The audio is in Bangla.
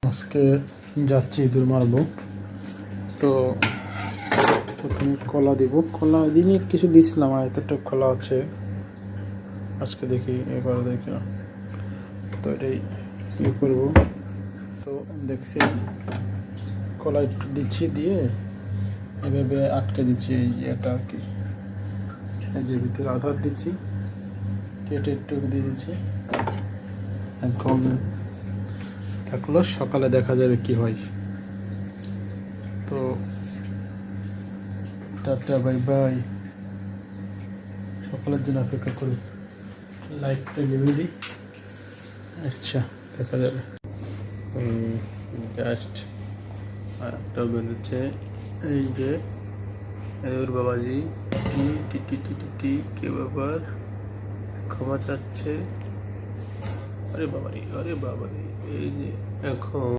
আজকে যাচ্ছি ইঁদুর মারবো। তো প্রথমে কলা দিব। কলা দিনে কিছু দিয়েছিলাম, আর এতটা কলা আছে। আজকে দেখি, এবার দেখি। তো এটাই ইয়ে করবো। তো দেখছি কলা একটু দিচ্ছি, দিয়ে এভাবে আটকে দিচ্ছি এই এটা আর কি। এই যে ভিতরে আধার দিচ্ছি, কেটে একটু দিয়ে দিচ্ছি। এখন থাকলো, সকালে দেখা যাবে কি হয়। তো টাটা, বাই বাই। সকালের জন্য অপেক্ষা করি। লাইটটা নিভে দিই। আচ্ছা, দেখা যাবে। জাস্ট একটা বেরোচ্ছে। এই যে এর বাবাজি, টি টি টি টি টি টি কে ব্যাপার, ক্ষমা চাচ্ছে। আরে বাবারি, আরে বাবারি। এই যে এখন